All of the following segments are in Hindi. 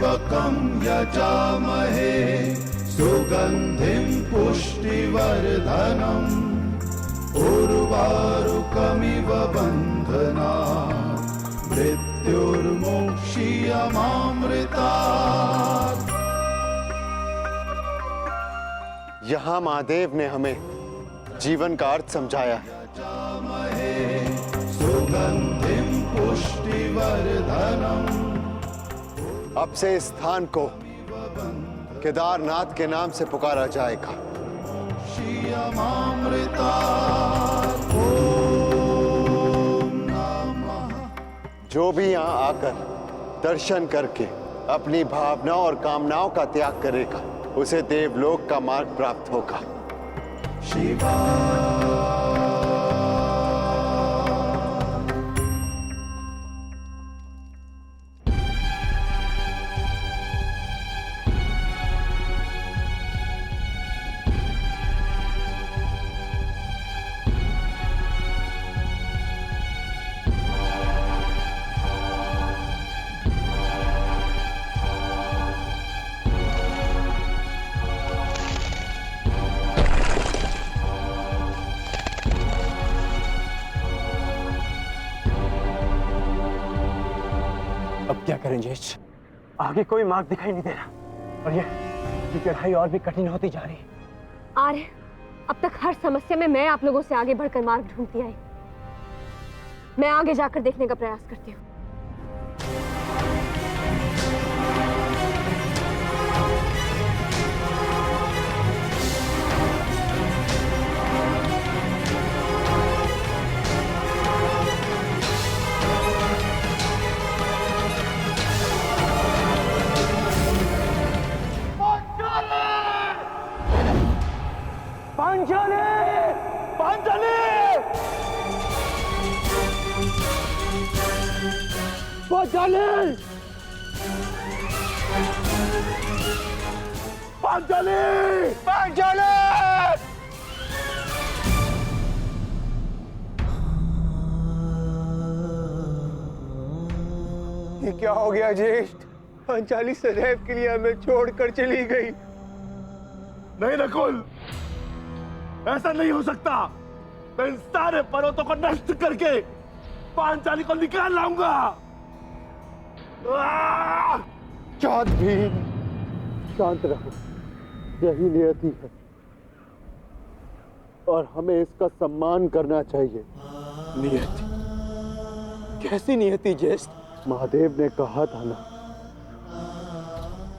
त्र्यम्बकं यजामहे सुगन्धिं पुष्टिवर्धनम् उर्वारुकमिव बन्धनात् मृत्युर्मोक्षीयमामृतात्। यहाँ महादेव ने हमें जीवन का अर्थ समझाया है। सुगंधिं पुष्टिवर्धनम्। अब से इस स्थान को केदारनाथ के नाम से पुकारा जाएगा। जो भी यहाँ आकर दर्शन करके अपनी भावनाओं और कामनाओं का त्याग करेगा उसे देवलोक का मार्ग प्राप्त होगा। शिवा अब क्या करें जेठ? आगे कोई मार्ग दिखाई नहीं दे रहा और ये चढ़ाई और भी कठिन होती जा रही है। आर्य, अब तक हर समस्या में मैं आप लोगों से आगे बढ़कर मार्ग ढूंढती आई। मैं आगे जाकर देखने का प्रयास करती हूँ। पांचाली! पांचाली! पांचाली! पांचाली! पांचाली! ये क्या हो गया ज्येष्ठ? पांचाली सदैव के लिए हमें छोड़कर चली गई। नहीं नकुल, ऐसा नहीं हो सकता। मैं इन सारे पर्वतों को नष्ट करके पांचाली को निकाल लाऊंगा। चाँद भी शांत रहो, यही नियति है और हमें इसका सम्मान करना चाहिए। नियति? कैसी नियति ज्येष्ठ? महादेव ने कहा था ना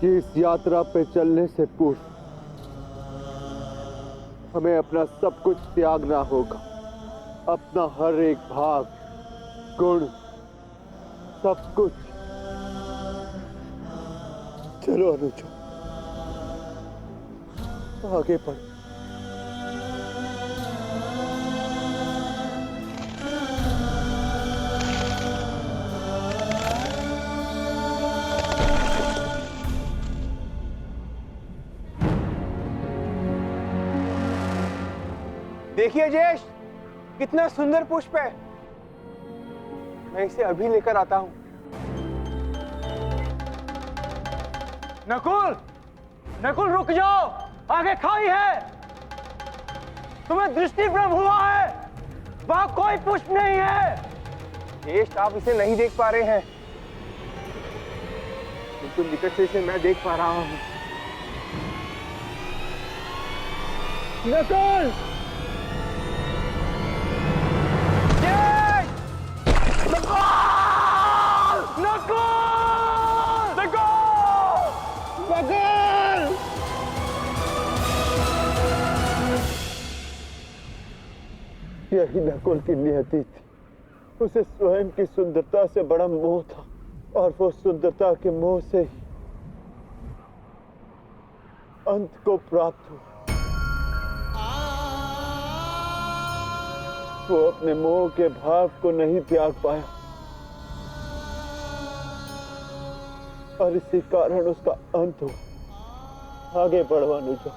कि इस यात्रा पे चलने से पूर्व हमें अपना सब कुछ त्यागना होगा। अपना हर एक भाग, गुण, सब कुछ। चलो अनुजा, आगे बढ़ो। देखिए जेश, कितना सुंदर पुष्प है। मैं इसे अभी लेकर आता हूं। नकुल, नकुल रुक जाओ, आगे खाई है। तुम्हें दृष्टि भ्रम हुआ है, वहां कोई पुष्प नहीं है। जेश, आप इसे नहीं देख पा रहे हैं, बिल्कुल निकट से इसे मैं देख पा रहा हूं। नकुल! यही नकुल की नियति थी। उसे स्वयं की सुंदरता से बड़ा मोह था और वो सुंदरता के मोह से ही अंत को प्राप्त हुआ। वो अपने मोह के भाव को नहीं त्याग पाया और इसी कारण उसका अंत हुआ। आगे बढ़ो अनुजा,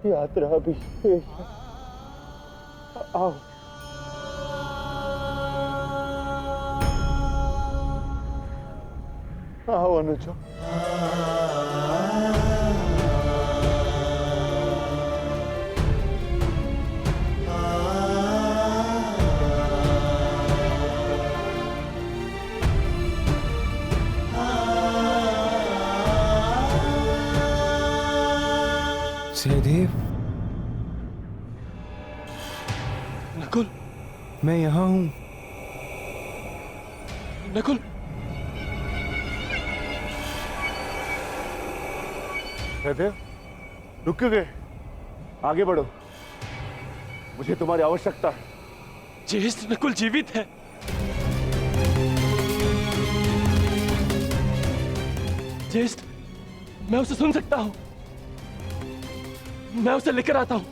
यात्रा भी शेष है। आओ। आओ अनुजा। सहदेव, नकुल, मैं यहां हूं। नकुल, सहदेव, रुक क्यों गए? आगे बढ़ो, मुझे तुम्हारी आवश्यकता है। ज्येष्ठ नकुल जीवित है। ज्येष्ठ, मैं उसे सुन सकता हूं। मैं उसे लेकर आता हूं।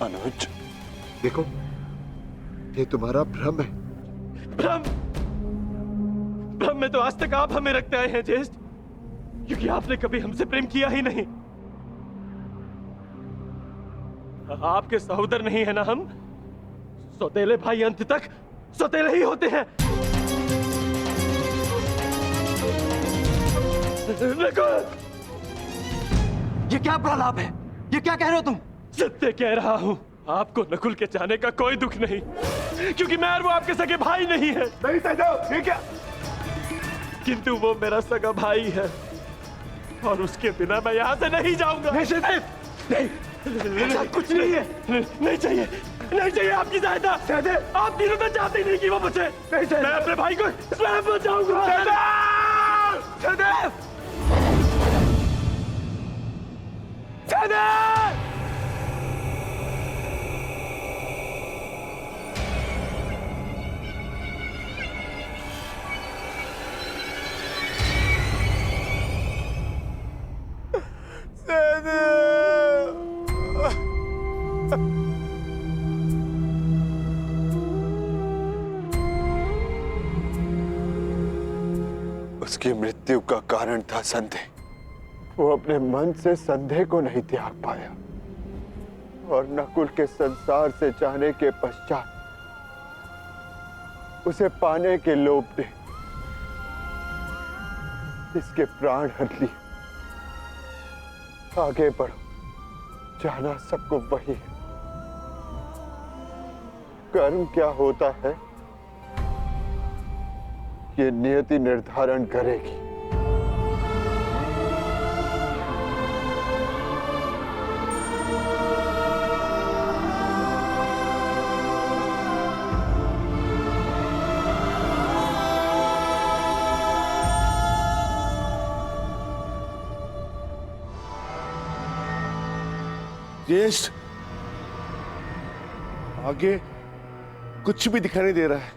अनुज, देखो, ये तुम्हारा भ्रम है। भ्रम? भ्रम में तो आज तक आप हमें रखते आए हैं ज्येष्ठ, क्योंकि आपने कभी हमसे प्रेम किया ही नहीं। आपके सहोदर नहीं है ना हम? सौतेले भाई अंत तक सौतेले ही होते हैं। ये क्या प्रलाप है? ये क्या कह रहे हो तुम? सत्य कह रहा हूं। आपको नकुल के जाने का कोई दुख नहीं, क्योंकि मैं और वो आपके सगे भाई नहीं है। नहीं सहदेव, ये क्या? किंतु वो मेरा सगा भाई है, और उसके बिना मैं यहाँ से नहीं जाऊंगा। नहीं सहदेव, नहीं, ऐसा कुछ नहीं है। नहीं चाहिए, नहीं चाहिए आपकी सहायता। सहदेव, आप तीनों तो चाहते ही नहीं कि वो बचे। नहीं सहदेव, मैं अपने भाई को स्वयं बचाऊंगा। सहदेव, सहदेव, सहदेव! उसकी मृत्यु का कारण था संदेह। वो अपने मन से संदेह को नहीं त्याग पाया, और नकुल के संसार से जाने के पश्चात उसे पाने के लोभ ने इसके प्राण हर लिए। आगे बढ़ो, जाना सबको वही है। कर्म क्या होता है, ये नियति निर्धारण करेगी। ज्येष्ठ, आगे कुछ भी दिखाई नहीं दे रहा है।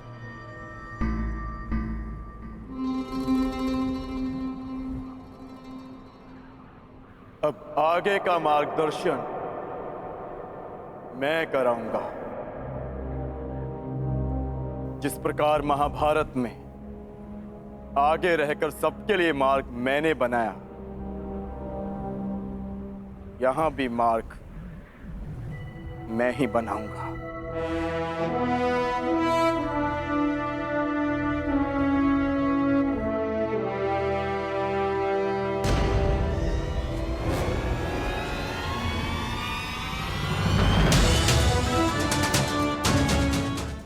अब आगे का मार्गदर्शन मैं कराऊंगा। जिस प्रकार महाभारत में आगे रहकर सबके लिए मार्ग मैंने बनाया, यहां भी मार्ग मैं ही बनाऊंगा।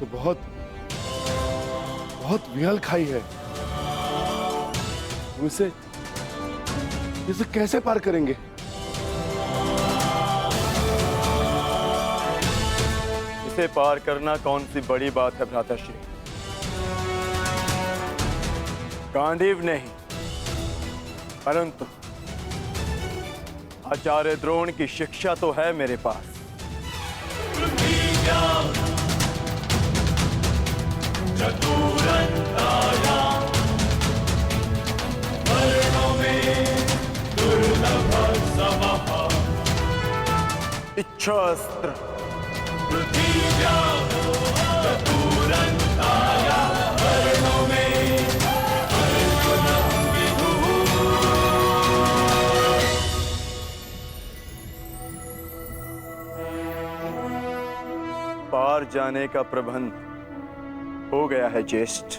तो बहुत बहुत विहल खाई है। हम इसे कैसे पार करेंगे? इसे पार करना कौन सी बड़ी बात है भ्राताश्री। गांडीव नहीं, परंतु आचार्य द्रोण की शिक्षा तो है मेरे पास। इच्छास्त्र पार जाने का प्रबंध हो गया है ज्येष्ठ।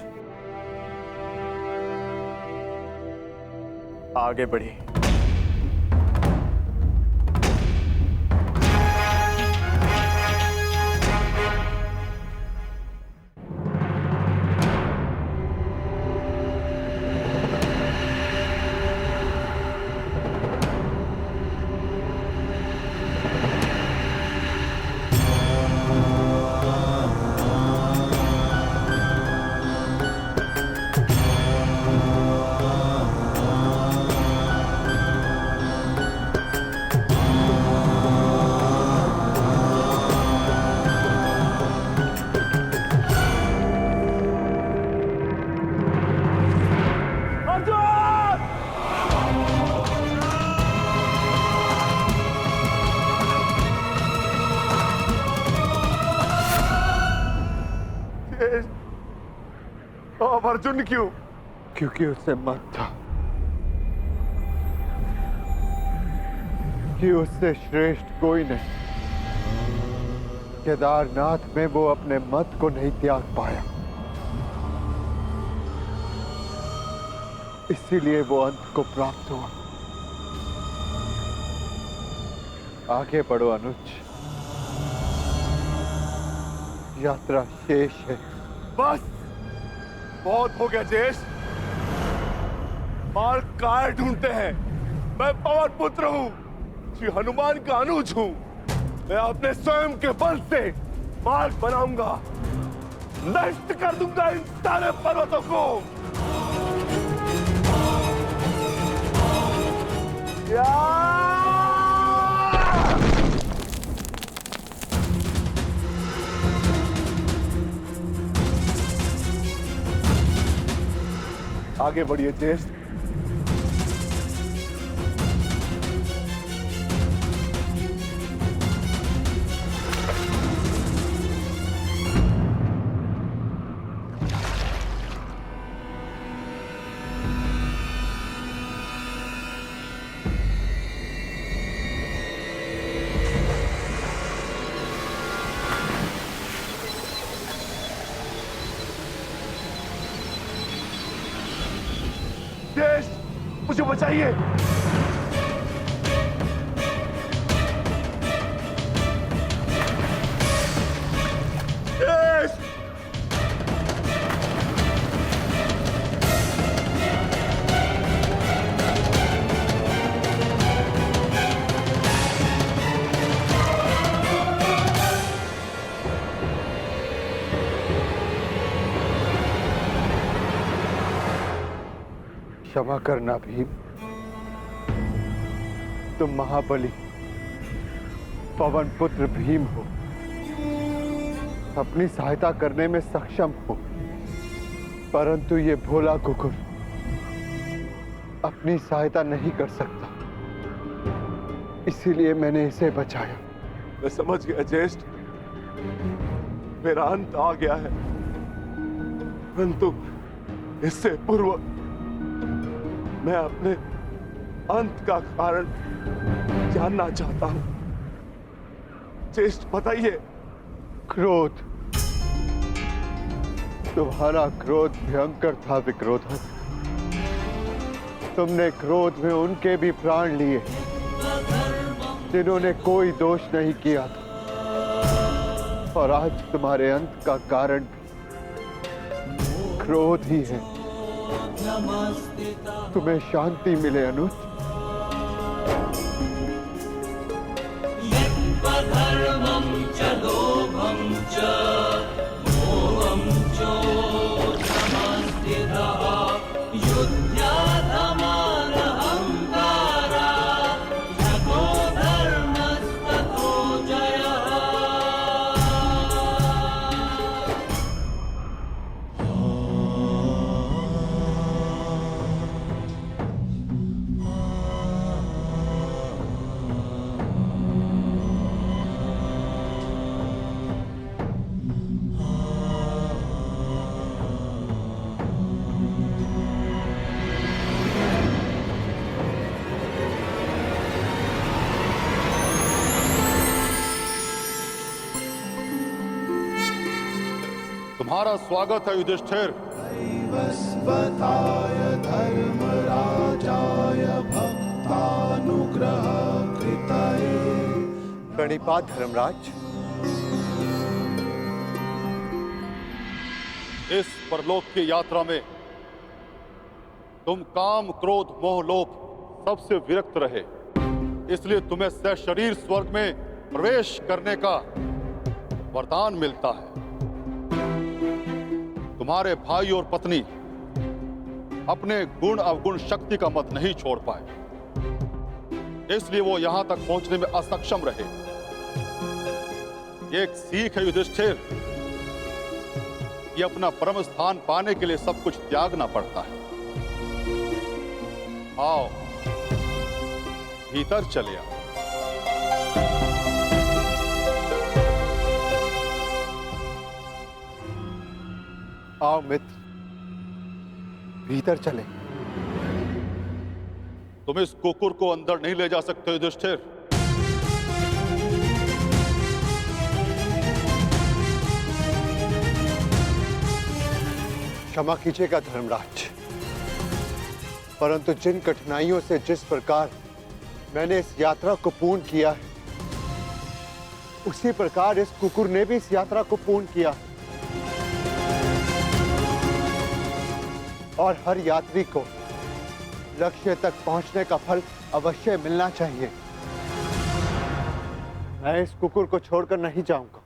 आगे बढ़िए। अब अर्जुन क्यों? क्योंकि उससे मत था कि उससे श्रेष्ठ कोई नहीं। केदारनाथ में वो अपने मत को नहीं त्याग पाया, इसीलिए वो अंत को प्राप्त हुआ। आगे बढ़ो अनुज, यात्रा शेष है। बस बहुत हो गया जेश। मार्ग काय ढूंढते हैं? मैं पवन पुत्र हूँ, श्री हनुमान का अनुज हूँ। मैं अपने स्वयं के बल से मार्ग बनाऊंगा, नष्ट कर दूंगा इन सारे पर्वतों को। आगे बढ़िए जेश। जेश, मुझे बचाइए। जेश, क्षमा करना भीम, तुम महाबली पवन पुत्र भीम हो, अपनी सहायता करने में सक्षम हो, परंतु ये भोला कुकुर अपनी सहायता नहीं कर सकता, इसीलिए मैंने इसे बचाया। मैं समझ गया ज्येष्ठ, मेरा अंत आ गया है, परंतु इससे पूर्व मैं अपने अंत का कारण जानना चाहता हूं। ज्येष्ठ बताइए। क्रोध, तुम्हारा क्रोध भयंकर था विक्रोधन। तुमने क्रोध में उनके भी प्राण लिए जिन्होंने कोई दोष नहीं किया था, और आज तुम्हारे अंत का कारण भी क्रोध ही है। तुम्हें शांति मिले अनुज। धर्मं च लोभं च मोहं चोषमस्थितः युध्याधमान अहंकारा यतो धर्मस्ततो जयः। तुम्हारा स्वागत है युधिष्ठिर। वस्वताय धर्मराजाय प्रणिपात धर्मराज। इस परलोक की यात्रा में तुम काम, क्रोध, मोह, लोभ सबसे विरक्त रहे, इसलिए तुम्हें सशरीर स्वर्ग में प्रवेश करने का वरदान मिलता है। तुम्हारे भाई और पत्नी अपने गुण अवगुण शक्ति का मत नहीं छोड़ पाए, इसलिए वो यहां तक पहुंचने में असक्षम रहे। ये एक सीख है युधिष्ठिर कि अपना परम स्थान पाने के लिए सब कुछ त्यागना पड़ता है। आओ भीतर चले आओ। आओ मित्र, भीतर चले। तुम इस कुकुर को अंदर नहीं ले जा सकते युधिष्ठिर। क्षमा कीजिएगा धर्मराज, परंतु जिन कठिनाइयों से जिस प्रकार मैंने इस यात्रा को पूर्ण किया है, उसी प्रकार इस कुकुर ने भी इस यात्रा को पूर्ण किया। और हर यात्री को लक्ष्य तक पहुंचने का फल अवश्य मिलना चाहिए। मैं इस कुकुर को छोड़कर नहीं जाऊंगा।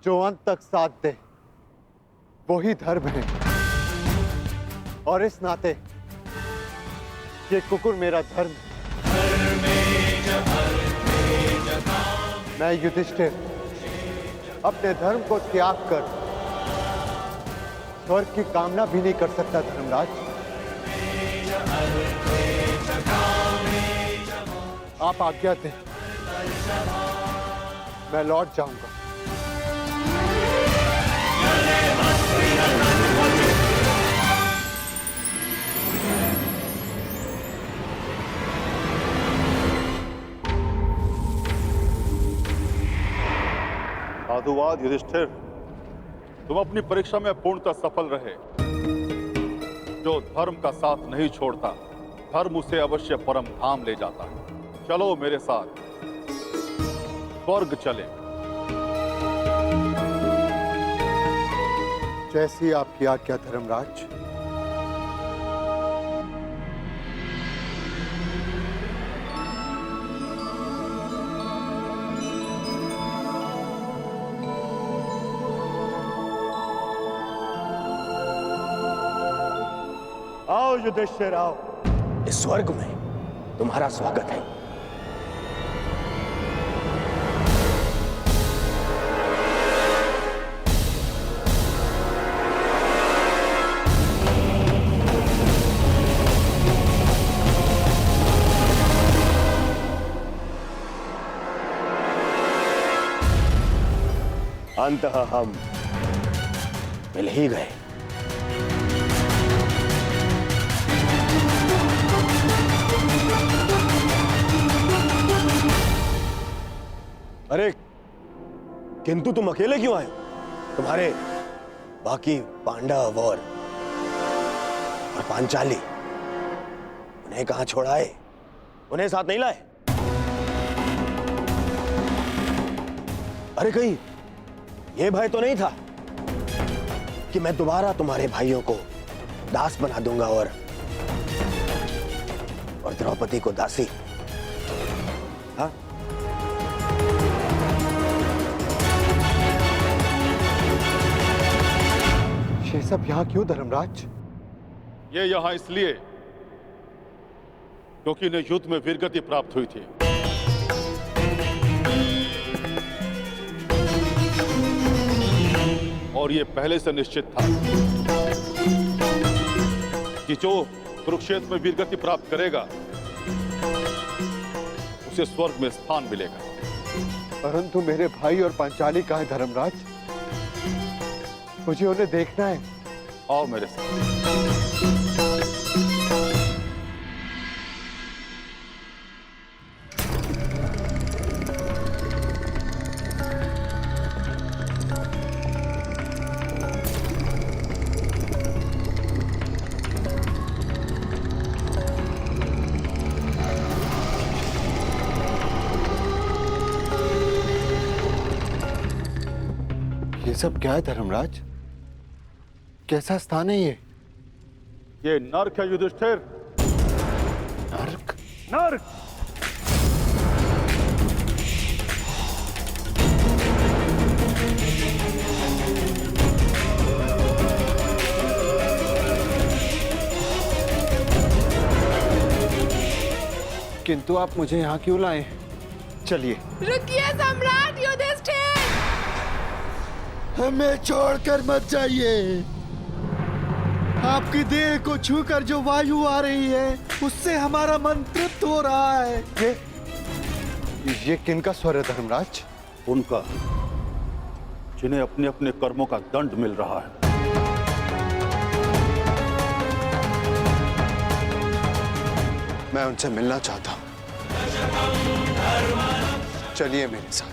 जो अंत तक साथ दे वो ही धर्म है, और इस नाते ये कुकुर मेरा धर्म है। मैं युधिष्ठिर अपने धर्म को त्याग कर स्वर्ग की कामना भी नहीं कर सकता धर्मराज। आप आज्ञा दें, मैं लौट जाऊंगा। साधुवाद युधिष्ठिर, तुम अपनी परीक्षा में पूर्णतः सफल रहे। जो धर्म का साथ नहीं छोड़ता, धर्म उसे अवश्य परम धाम ले जाता है। चलो मेरे साथ स्वर्ग चले। जैसी आपकी आज्ञा धर्मराज। आओ युधिष्ठिर आओ। इस स्वर्ग में तुम्हारा स्वागत है। अंततः हम मिल ही गए। अरे किंतु तुम अकेले क्यों आए? तुम्हारे बाकी पांडव और पांचाली उन्हें कहां छोड़ाए? उन्हें साथ नहीं लाए? अरे कहीं यह भय तो नहीं था कि मैं दोबारा तुम्हारे भाइयों को दास बना दूंगा और द्रौपदी को दासी? हाँ? ये सब यहाँ क्यों धर्मराज? ये यहां इसलिए क्योंकि इन्हें युद्ध में वीरगति प्राप्त हुई थी। और ये पहले से निश्चित था कि जो कुरुक्षेत्र में वीरगति प्राप्त करेगा उसे स्वर्ग में स्थान मिलेगा। परंतु मेरे भाई और पांचाली कहाँ हैं धर्मराज? मुझे उन्हें देखना है। आओ मेरे साथ। सब क्या है धर्मराज? कैसा स्थान है ये नर्क है युधिष्ठिर। नर्क? नर्क। किंतु आप मुझे यहाँ क्यों लाए? चलिए। रुकिए सम्राट युधिष्ठिर! हमें छोड़कर मत जाइए। आपकी देह को छूकर जो वायु आ रही है उससे हमारा मन तृप्त हो रहा है। ये किनका स्वर है धर्मराज? उनका, जिन्हें अपने अपने कर्मों का दंड मिल रहा है। मैं उनसे मिलना चाहता हूँ। चलिए मेरे साथ।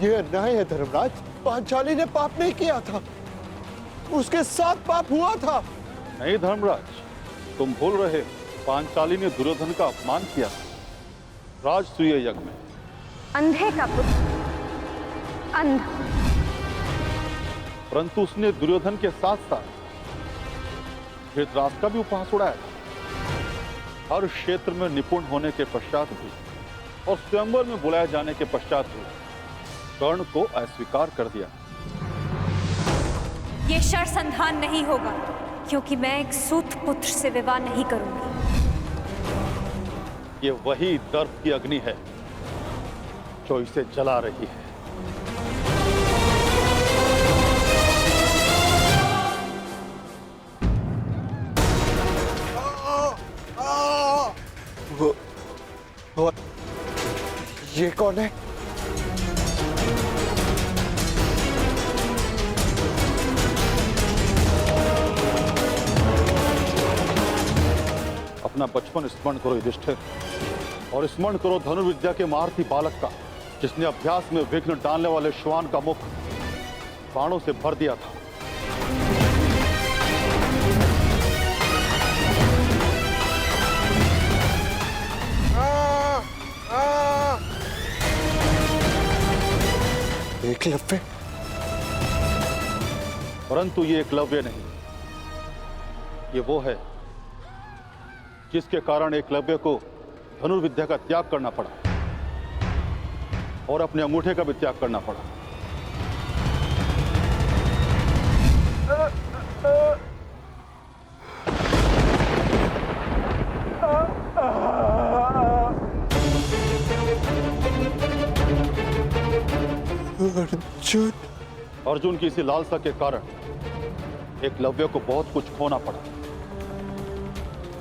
ये अन्याय है धर्मराज। पांचाली ने पाप नहीं किया था, उसके साथ पाप हुआ था। नहीं धर्मराज, तुम भूल रहे हो, पांचाली ने दुर्योधन का अपमान किया राजसूय यज्ञ में। अंधे का पुत्र अंधा। परंतु उसने दुर्योधन के साथ साथ धृतराष्ट्र का भी उपहास उड़ाया था। हर क्षेत्र में निपुण होने के पश्चात भी और स्वयंवर में बुलाए जाने के पश्चात भी कर्ण को अस्वीकार कर दिया। ये शरसंधान नहीं होगा, क्योंकि मैं एक सूत पुत्र से विवाह नहीं करूंगी। ये वही दर्प की अग्नि है जो इसे जला रही है। वो ये कौन है? अपना बचपन स्मरण करो युधिष्ठिर, और स्मरण करो धनुर्विद्या के महारथी बालक का, जिसने अभ्यास में विघ्न डालने वाले श्वान का मुख बाणों से भर दिया था। एकलव्य? परंतु ये एकलव्य नहीं, ये वो है जिसके कारण एकलव्य को धनुर्विद्या का त्याग करना पड़ा और अपने अंगूठे का भी त्याग करना पड़ा। अर्जुन। अर्जुन की इसी लालसा के कारण एकलव्य को बहुत कुछ खोना पड़ा।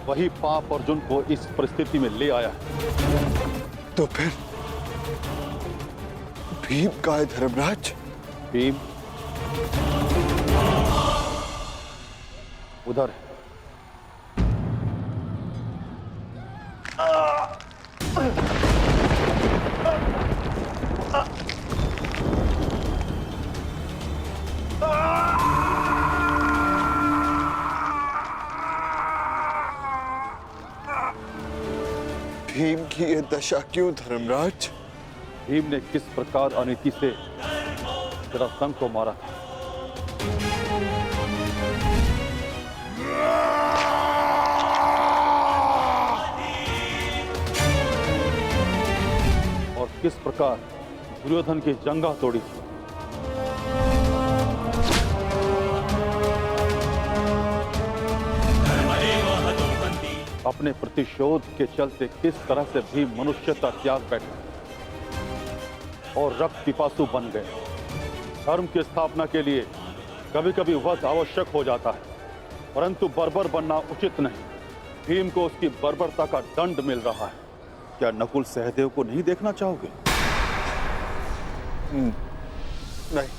वही पाप अर्जुन को इस परिस्थिति में ले आया। तो फिर भीम का है धर्मराज? भीम उधर है। भीम की ये दशा क्यों धर्मराज? भीम ने किस प्रकार अनीति से जरासंध को मारा था। और किस प्रकार दुर्योधन की जंगा तोड़ी थी। अपने प्रतिशोध के चलते किस तरह से भी मनुष्यता त्याग बैठा और रक्त पिपासु बन गए। धर्म की स्थापना के लिए कभी कभी वध आवश्यक हो जाता है, परंतु बर्बर बनना उचित नहीं। भीम को उसकी बर्बरता का दंड मिल रहा है। क्या नकुल सहदेव को नहीं देखना चाहोगे? नहीं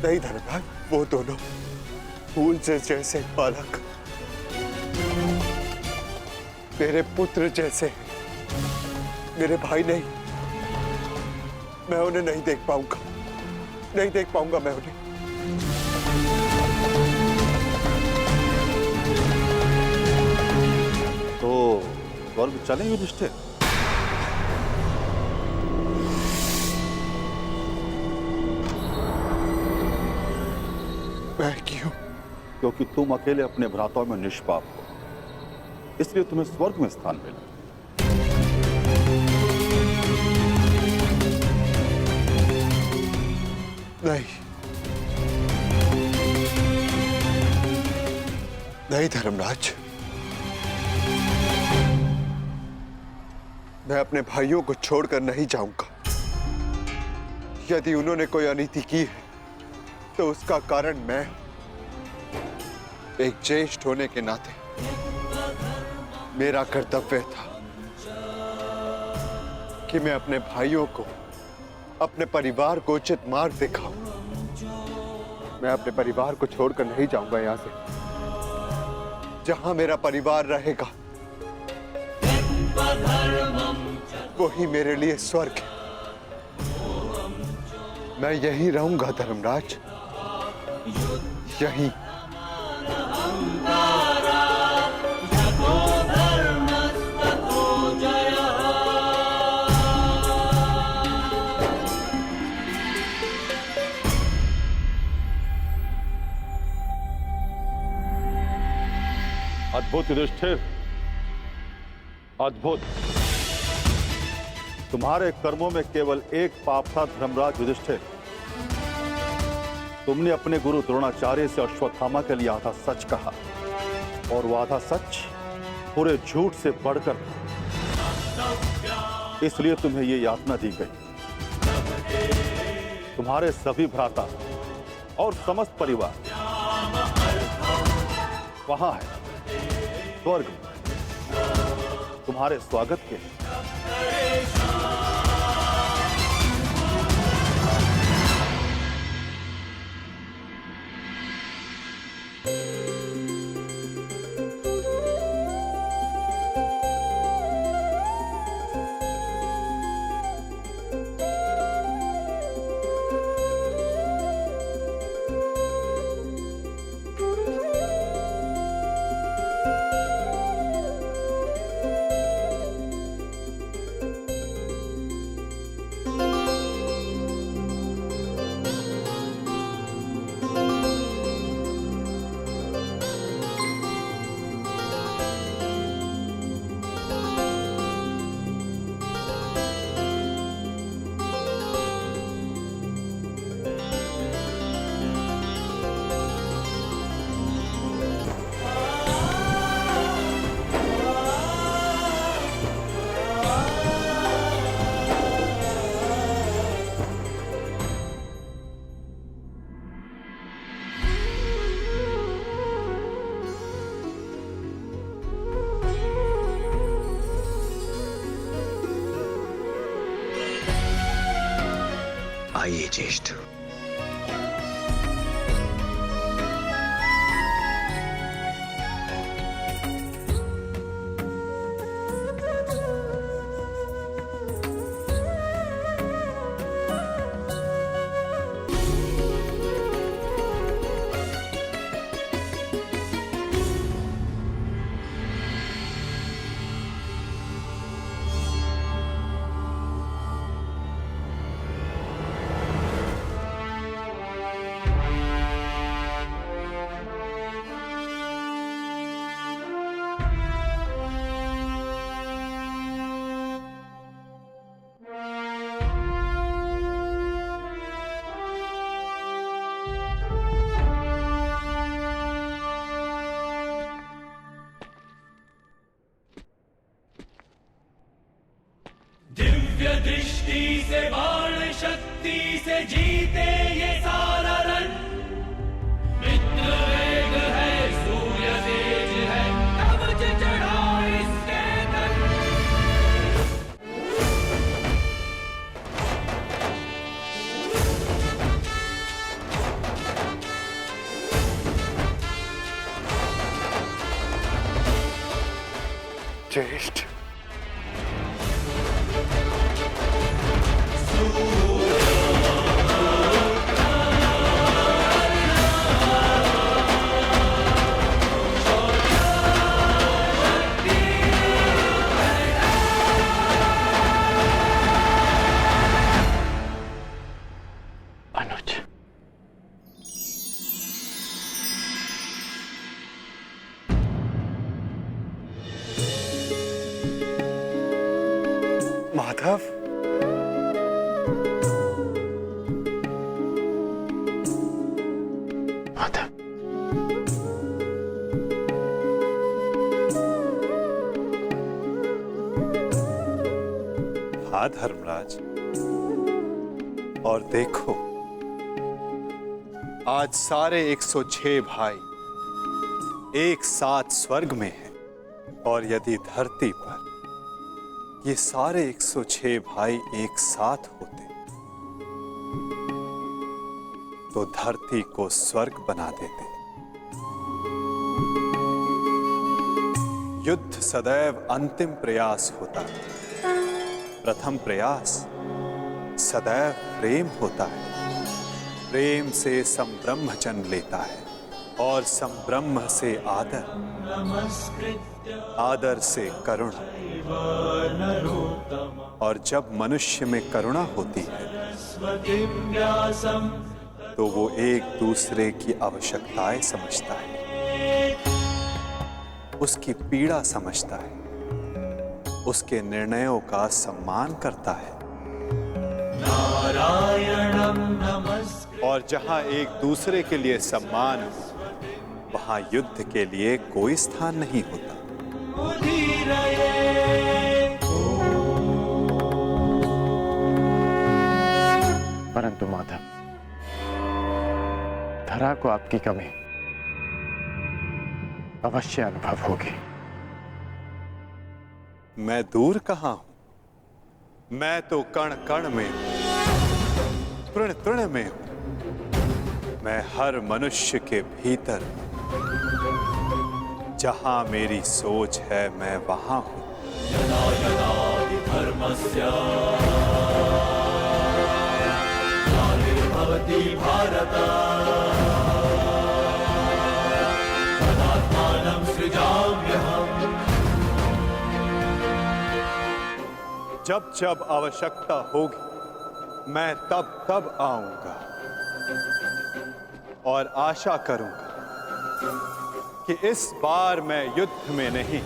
नहीं धर्मराज, वो दोनों फूल से जैसे बालक मेरे पुत्र जैसे, मेरे भाई नहीं, मैं उन्हें नहीं देख पाऊंगा, नहीं देख पाऊंगा मैं उन्हें। तो स्वर्ग चलें युधिष्ठिर? मैं क्यों? क्योंकि तुम अकेले अपने भ्राताओं में निष्पाप हो, इसलिए तुम्हें स्वर्ग में स्थान मिला। नहीं, नहीं धर्मराज, मैं अपने भाइयों को छोड़कर नहीं जाऊंगा। यदि उन्होंने कोई अनीति की है तो उसका कारण मैं, एक ज्येष्ठ होने के नाते मेरा कर्तव्य था कि मैं अपने भाइयों को, अपने परिवार को उचित मार्ग दिखाऊं। मैं अपने परिवार को छोड़कर नहीं जाऊंगा यहां से। जहां मेरा परिवार रहेगा वही मेरे लिए स्वर्ग है। मैं यहीं रहूंगा धर्मराज, यहीं। अद्भुत युधिष्ठिर, अद्भुत। तुम्हारे कर्मों में केवल एक पाप था धर्मराज युधिष्ठिर। तुमने अपने गुरु द्रोणाचार्य से अश्वत्थामा के लिए आधा सच कहा, और वो आधा सच पूरे झूठ से बढ़कर था। इसलिए तुम्हें ये यातना दी गई। तुम्हारे सभी भ्राता और समस्त परिवार वहां है, स्वर्ग में, तुम्हारे स्वागत के लिए। आइए ज्येष्ठ। दिव्य दृष्टि से बाण शक्ति से जीते ये सारा रण। मित्र वेग है, सूर्य तेज है, कवच चढ़ा इसके तन। ज्येष्ठ, सूर्य माधव, माधव, हाँ धर्मराज, और देखो आज सारे 106 भाई एक साथ स्वर्ग में हैं, और यदि धरती पर ये सारे 106 भाई एक साथ होते तो धरती को स्वर्ग बना देते। युद्ध सदैव अंतिम प्रयास होता है, प्रथम प्रयास सदैव प्रेम होता है। प्रेम से संब्रह्म जन्म लेता है, और संब्रह्म से आदर, आदर से करुणा, और जब मनुष्य में करुणा होती है तो वो एक दूसरे की आवश्यकताएं समझता है, उसकी पीड़ा समझता है, उसके निर्णयों का सम्मान करता है। और जहां एक दूसरे के लिए सम्मान हो, वहां युद्ध के लिए कोई स्थान नहीं होता। परंतु माधव, धरा को आपकी कमी अवश्य अनुभव होगी। मैं दूर कहां हूं, मैं तो कण कण में हूं, तृण तृण में हूं। मैं हर मनुष्य के भीतर हूं। जहां मेरी सोच है मैं वहां हूं। यदा यदा हि धर्मस्य ग्लानिर्भवति भारत तदात्मानं सृजाम्यहम्। जब जब आवश्यकता होगी मैं तब तब आऊंगा, और आशा करूंगा कि इस बार मैं युद्ध में नहीं,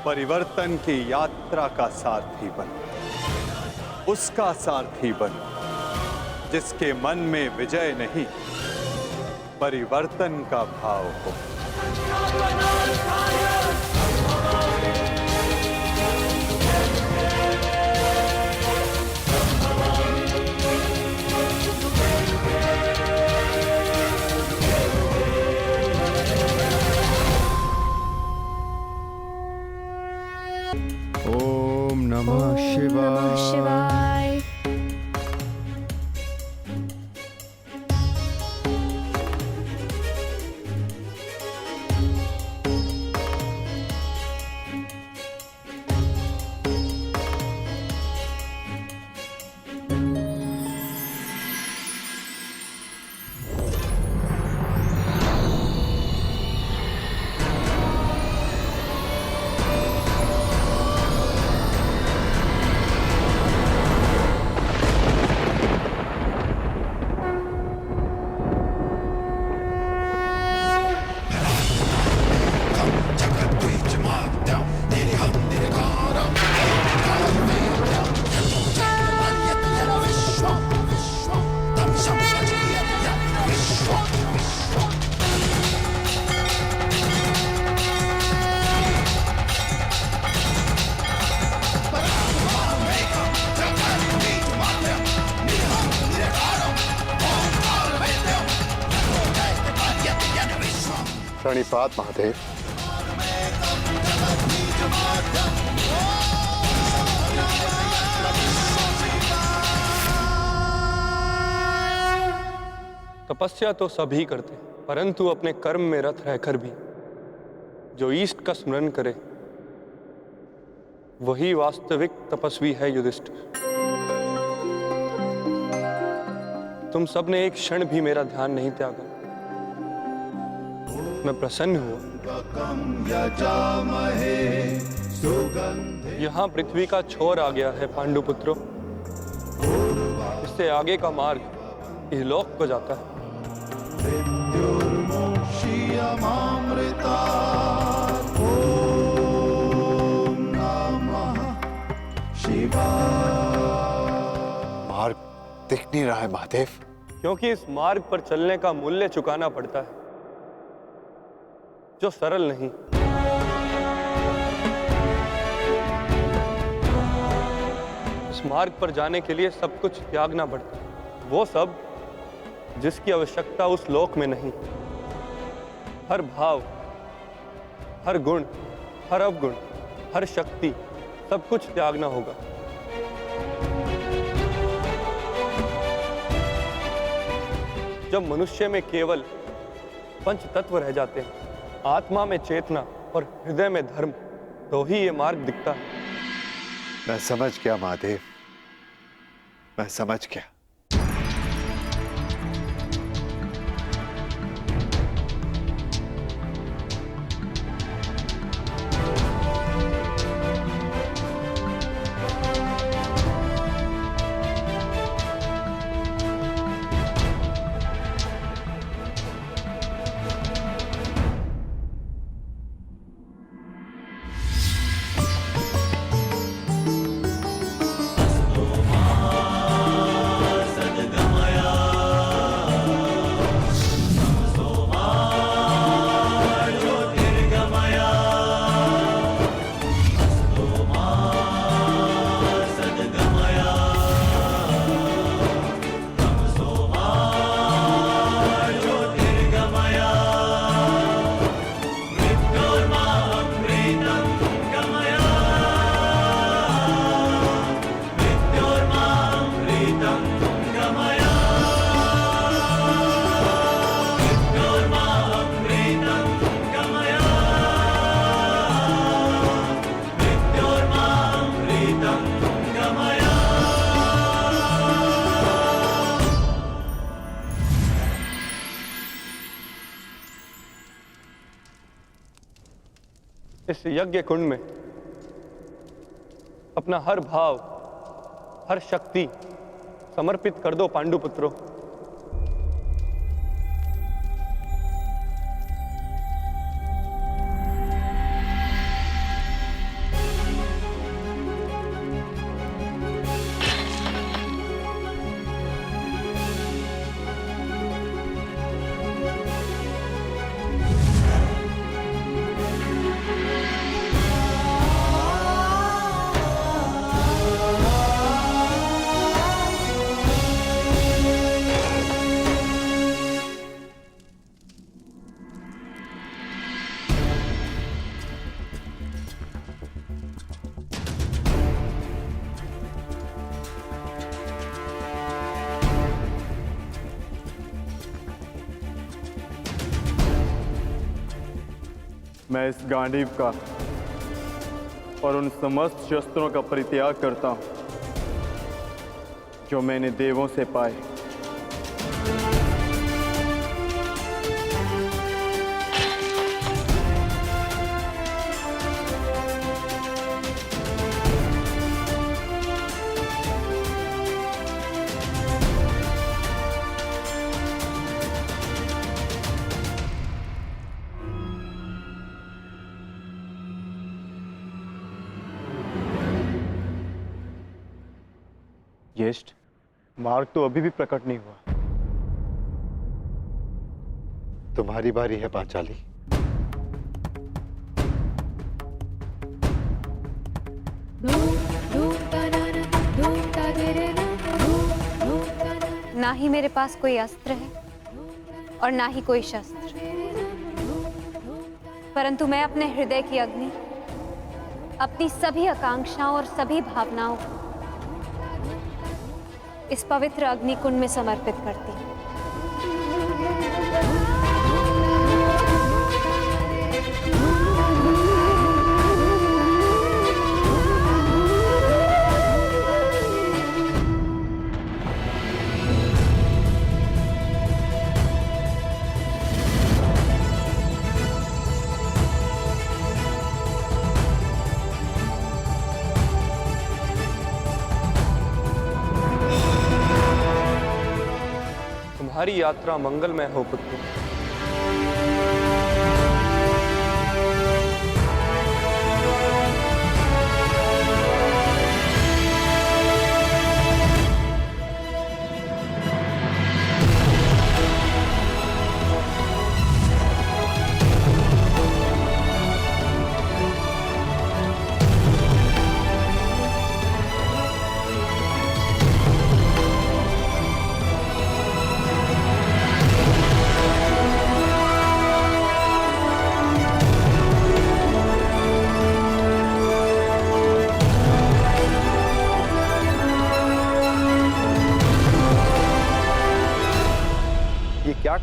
परिवर्तन की यात्रा का सारथी बनूं, उसका सारथी बनूं जिसके मन में विजय नहीं, परिवर्तन का भाव हो। ओम नमः शिवाय। प्रणिपात महादेव। तपस्या तो सभी करते, परंतु अपने कर्म में रत रहकर भी जो ईष्ट का स्मरण करे वही वास्तविक तपस्वी है। युधिष्ठिर, तुम सबने एक क्षण भी मेरा ध्यान नहीं त्यागा। मैं प्रसन्न हुआ। यहाँ पृथ्वी का छोर आ गया है पांडुपुत्रों, इससे आगे का मार्ग इहलोक को जाता है। दिख नहीं रहा है महादेव। क्योंकि इस मार्ग पर चलने का मूल्य चुकाना पड़ता है, जो सरल नहीं। इस मार्ग पर जाने के लिए सब कुछ त्यागना पड़ता है, वो सब जिसकी आवश्यकता उस लोक में नहीं। हर भाव, हर गुण, हर अवगुण, हर शक्ति, सब कुछ त्यागना होगा। जब मनुष्य में केवल पंच तत्व रह जाते हैं, आत्मा में चेतना और हृदय में धर्म, तो ही ये मार्ग दिखता है। मैं समझ गया महादेव, मैं समझ गया। इस यज्ञ कुंड में अपना हर भाव, हर शक्ति समर्पित कर दो पांडुपुत्रों। मैं इस गांडीव का और उन समस्त शस्त्रों का परित्याग करता हूं जो मैंने देवों से पाए। ज्येष्ठ, मार्ग तो अभी भी प्रकट नहीं हुआ। तुम्हारी बारी है पांचाली। ना ही मेरे पास कोई अस्त्र है और ना ही कोई शस्त्र, परंतु मैं अपने हृदय की अग्नि, अपनी सभी आकांक्षाओं और सभी भावनाओं को इस पवित्र अग्निकुंड में समर्पित करती हूँ। तुम्हारी यात्रा मंगलमय हो पुत्र।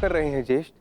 कर रहे हैं ज्येष्ठ?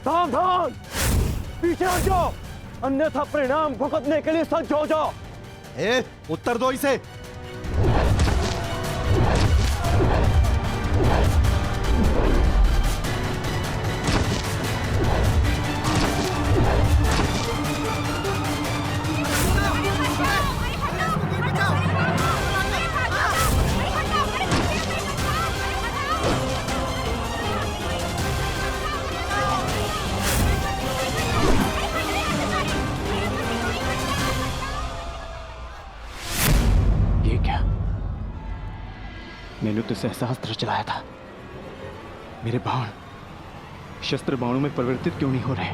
सावधान, पीछे हट जाओ, अन्यथा परिणाम भुगतने के लिए सज्ज हो जाओ। उत्तर दो इसे। मैंने तो सहस्त्र चलाया था, मेरे बाण शस्त्र बाणों में परिवर्तित क्यों नहीं हो रहे?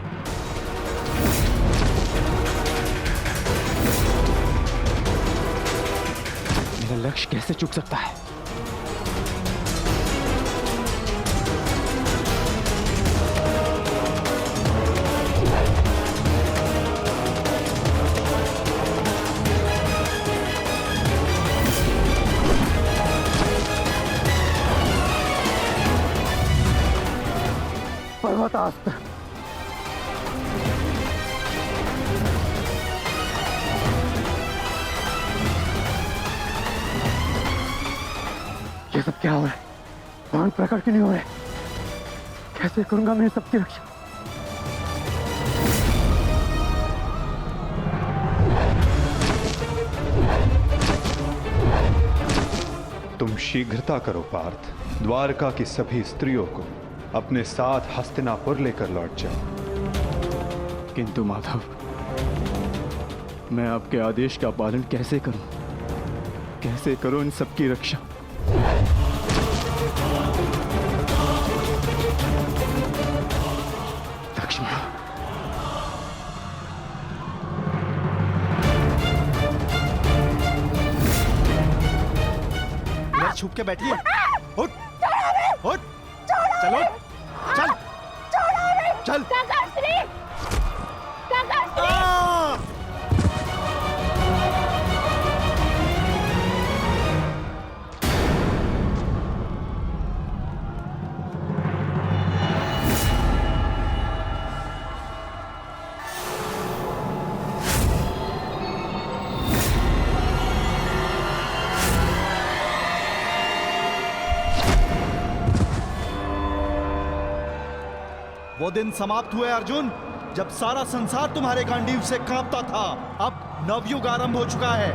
मेरा लक्ष्य कैसे चूक सकता है? पर्वतास्त्र। ये सब क्या हो रहा है? बाण प्रकट क्यों नहीं हो रहे? कैसे करूंगा मैं सबकी रक्षा? तुम शीघ्रता करो पार्थ, द्वारका की सभी स्त्रियों को अपने साथ हस्तिनापुर लेकर लौट जाओ। किंतु माधव, मैं आपके आदेश का पालन कैसे करूं? कैसे करूं इन सबकी रक्षा? लक्ष्मण, छुप के बैठिए। उठ, उठ, चलो, चल, चल। काकाश्री, काकाश्री। वो दिन समाप्त हुए अर्जुन, जब सारा संसार तुम्हारे गांडीव से कांपता था। अब नवयुग आरंभ हो चुका है।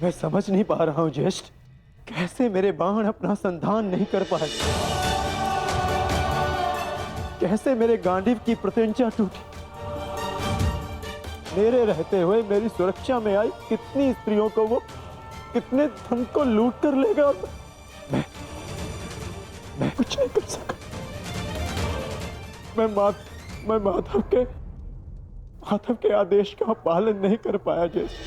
मैं समझ नहीं पा रहा हूं ज्येष्ठ, कैसे मेरे बाण अपना संधान नहीं कर पाए, कैसे मेरे गांडीव की प्रत्यंचा टूटी। मेरे रहते हुए मेरी सुरक्षा में आई कितनी स्त्रियों को वो कितने धन को लूट कर लेगा। मैं कुछ नहीं कर सका। मैं माधव के आदेश का पालन नहीं कर पाया जैसे।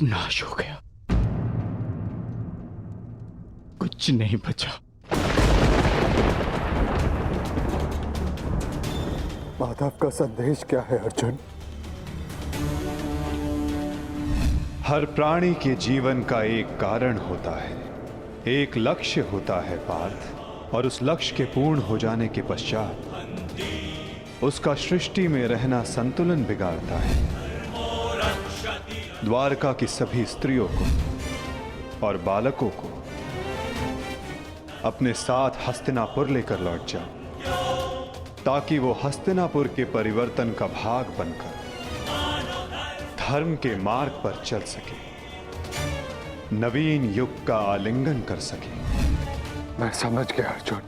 नाश हो गया, कुछ नहीं बचा। माधव का संदेश क्या है अर्जुन? हर प्राणी के जीवन का एक कारण होता है, एक लक्ष्य होता है पार्थ, और उस लक्ष्य के पूर्ण हो जाने के पश्चात उसका सृष्टि में रहना संतुलन बिगाड़ता है। द्वारका की सभी स्त्रियों को और बालकों को अपने साथ हस्तिनापुर लेकर लौट जाओ, ताकि वो हस्तिनापुर के परिवर्तन का भाग बनकर धर्म के मार्ग पर चल सके, नवीन युग का आलिंगन कर सके। मैं समझ गया अर्जुन,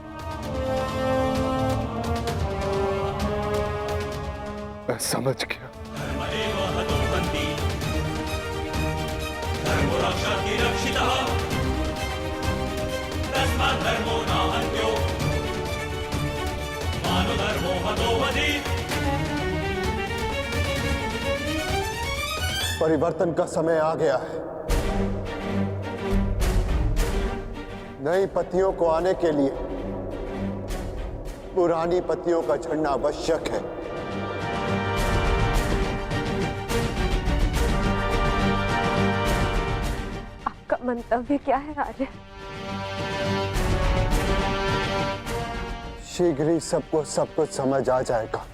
मैं समझ गया। परिवर्तन का समय आ गया है। नई पत्तियों को आने के लिए पुरानी पत्तियों का झड़ना आवश्यक है। आपका मंतव्य क्या है आर्य? शीघ्र ही सबको सब कुछ समझ आ जाएगा।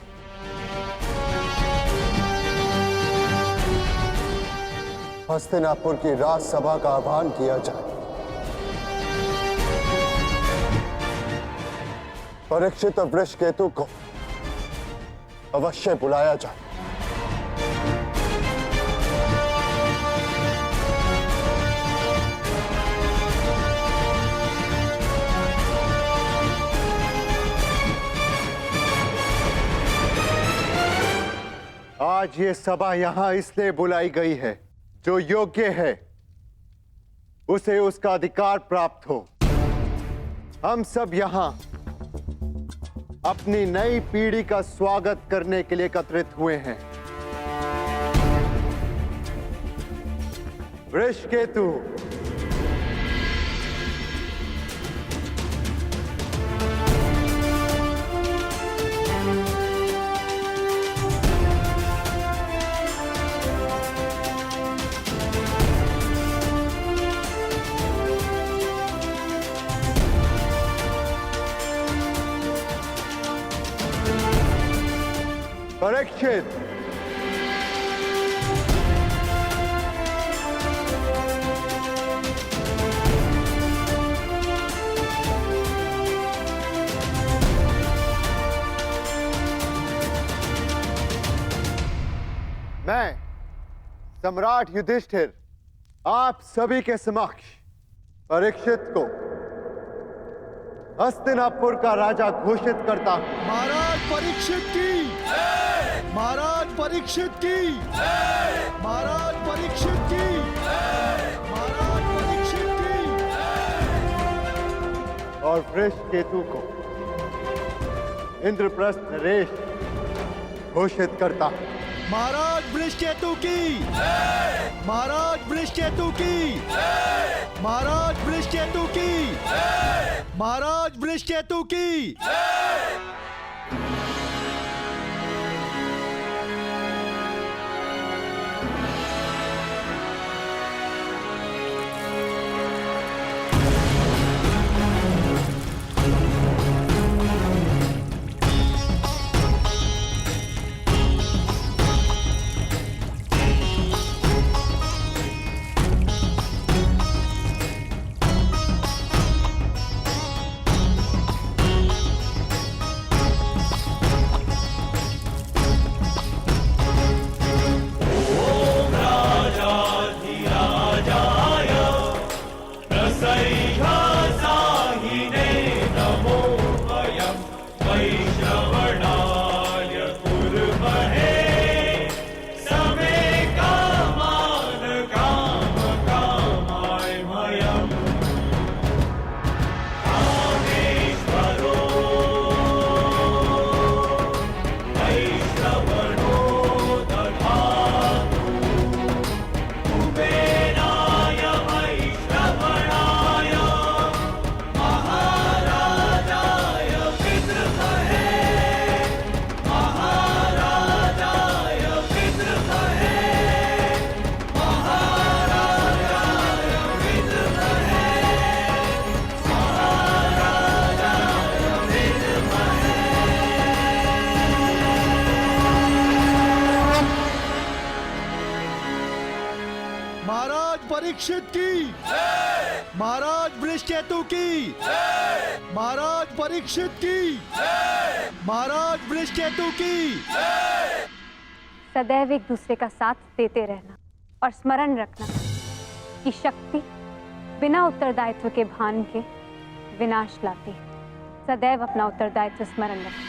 हस्तिनापुर की राजसभा का आह्वान किया जाए, परीक्षित और वृषकेतु को अवश्य बुलाया जाए। आज ये सभा यहां इसलिए बुलाई गई है, जो योग्य है उसे उसका अधिकार प्राप्त हो। हम सब यहां अपनी नई पीढ़ी का स्वागत करने के लिए एकत्रित हुए हैं। वृषकेतु, परीक्षित, मैं सम्राट युधिष्ठिर आप सभी के समक्ष परीक्षित को हस्तिनापुर का राजा घोषित करता हूं। महाराज परीक्षित की, महाराज परीक्षित की, महाराज परीक्षित की, महाराज परीक्षित की। और वृषकेतु को इंद्रप्रस्थ नरेश घोषित करता हूं। महाराज वृषकेतु की, महाराज वृषकेतु की, महाराज वृषकेतु की, महाराज वृषकेतु की। परीक्षित की, महाराज वृषकेतु की, महाराज परीक्षित की, महाराज वृषकेतु की। सदैव एक दूसरे का साथ देते रहना और स्मरण रखना कि शक्ति बिना उत्तरदायित्व के भान के विनाश लाती है। सदैव अपना उत्तरदायित्व स्मरण रखना।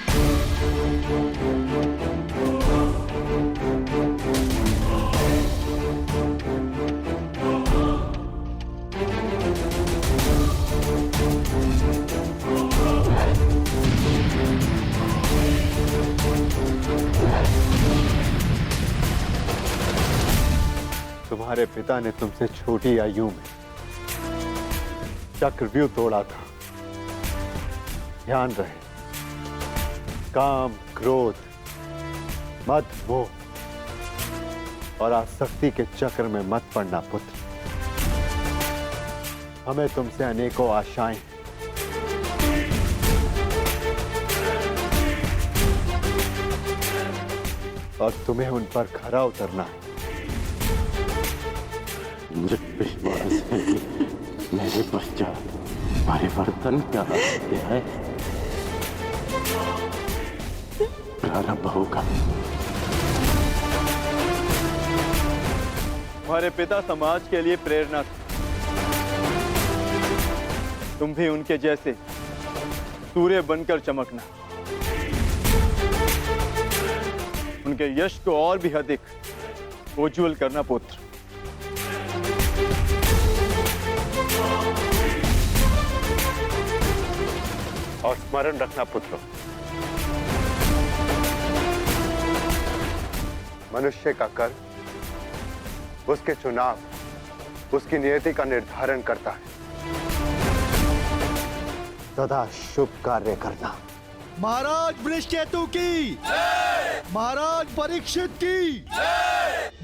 तुम्हारे पिता ने तुमसे छोटी आयु में चक्रव्यूह तोड़ा था। ध्यान रहे, काम, क्रोध, मद, मोह और आसक्ति के चक्र में मत पड़ना पुत्र। हमें तुमसे अनेकों आशाएं हैं। और तुम्हें उन पर खरा उतरना है। मुझे विश्वास है कि मेरे पश्चात परिवर्तन का रहस्य है प्रारंभ होगा। हमारे पिता समाज के लिए प्रेरणा थे। तुम भी उनके जैसे सूर्य बनकर चमकना, उनके यश को और भी अधिक उज्ज्वल करना पुत्र। और स्मरण रखना पुत्र, मनुष्य का कर्म उसके चुनाव, उसकी नियति का निर्धारण करता है। सदा शुभ कार्य करना। महाराज वृषकेतु की, महाराज परीक्षित की,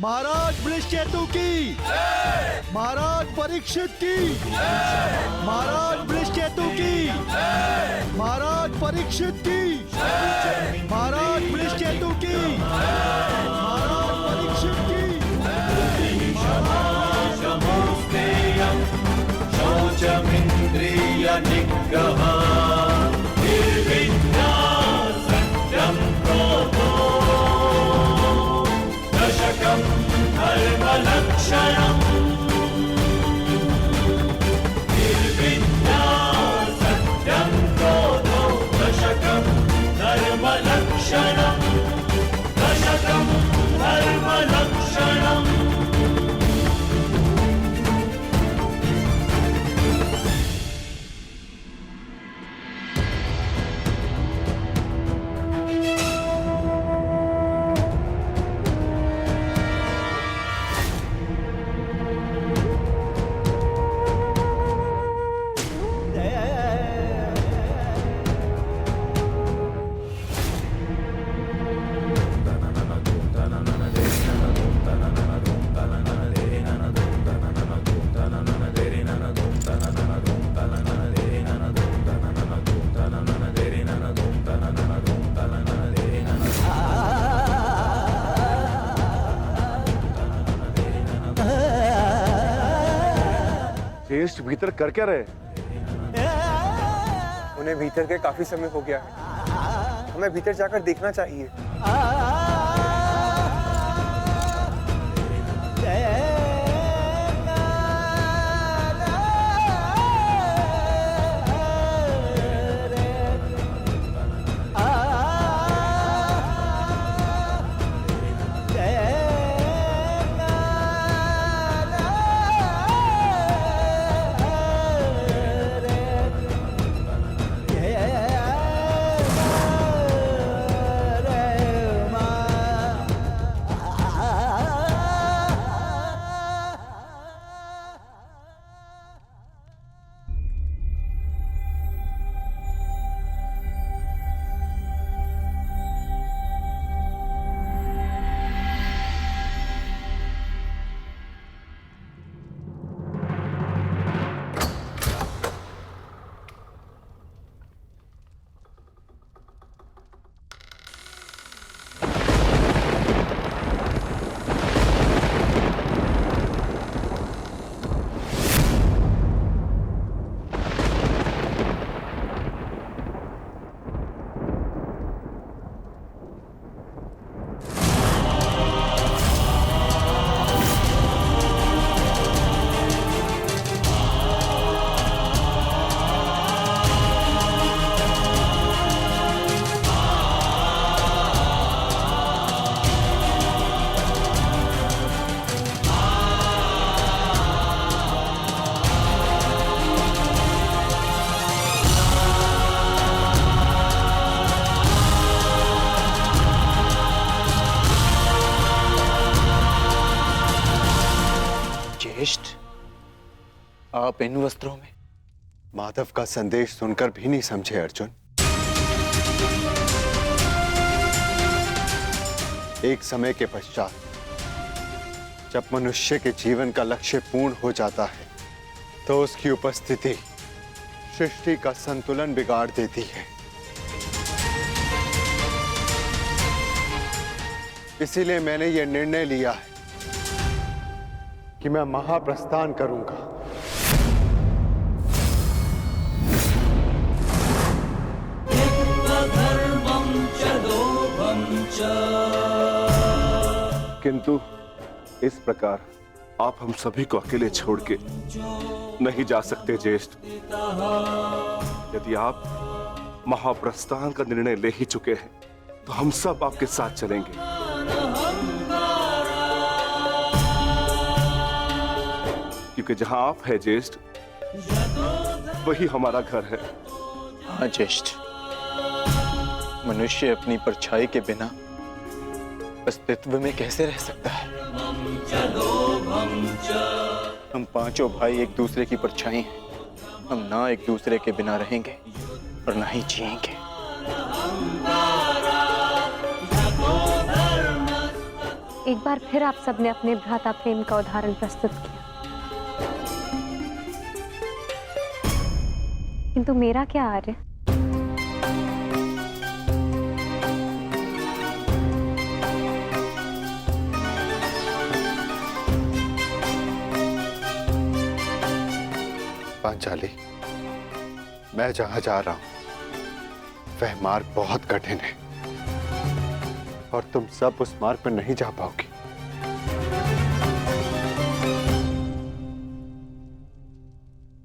महाराज वृषकेतु की, महाराज परीक्षित की, महाराज वृषकेतु की, महाराज परीक्षित की, महाराज वृषकेतु की, महाराज परीक्षित की। शौचमिन्द्रिय निग्रह निर्विद्या सत्यं क्रोधो दशकं धर्मलक्षणम्। निर्विद्या सत्यं क्रोधो दशकं धर्मलक्षणम्। दशकं धर्मलक्षणम्। ज्येष्ठ भीतर कर क्या रहे? उन्हें भीतर के काफी समय हो गया है। हमें भीतर जाकर देखना चाहिए। आप इन वस्त्रों में? माधव का संदेश सुनकर भी नहीं समझे अर्जुन। एक समय के पश्चात जब मनुष्य के जीवन का लक्ष्य पूर्ण हो जाता है तो उसकी उपस्थिति सृष्टि का संतुलन बिगाड़ देती है। इसीलिए मैंने यह निर्णय लिया है कि मैं महाप्रस्थान करूंगा। किंतु इस प्रकार आप हम सभी को अकेले छोड़ के नहीं जा सकते ज्येष्ठ। यदि आप महाप्रस्थान का निर्णय ले ही चुके हैं तो हम सब आपके साथ चलेंगे। क्योंकि जहां आप हैं ज्येष्ठ, वही हमारा घर है। हाँ ज्येष्ठ, मनुष्य अपनी परछाई के बिना अस्तित्व में कैसे रह सकता है? हम पांचों भाई एक दूसरे की परछाई हैं। हम ना एक दूसरे के बिना रहेंगे और ना ही जिएंगे। एक बार फिर आप सबने अपने भ्राता प्रेम का उदाहरण प्रस्तुत किया, किंतु मेरा क्या आर्य? पांचाली, मैं जहां जा रहा हूं वह मार्ग बहुत कठिन है और तुम सब उस मार्ग पर नहीं जा पाओगी।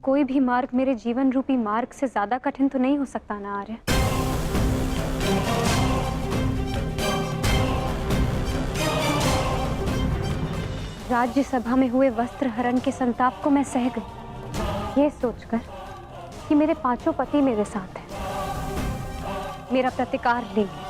कोई भी मार्ग मेरे जीवन रूपी मार्ग से ज्यादा कठिन तो नहीं हो सकता ना आर्य? राज्यसभा में हुए वस्त्र हरण के संताप को मैं सह गई, ये सोचकर कि मेरे पांचों पति मेरे साथ हैं, मेरा प्रतिकार लेंगे।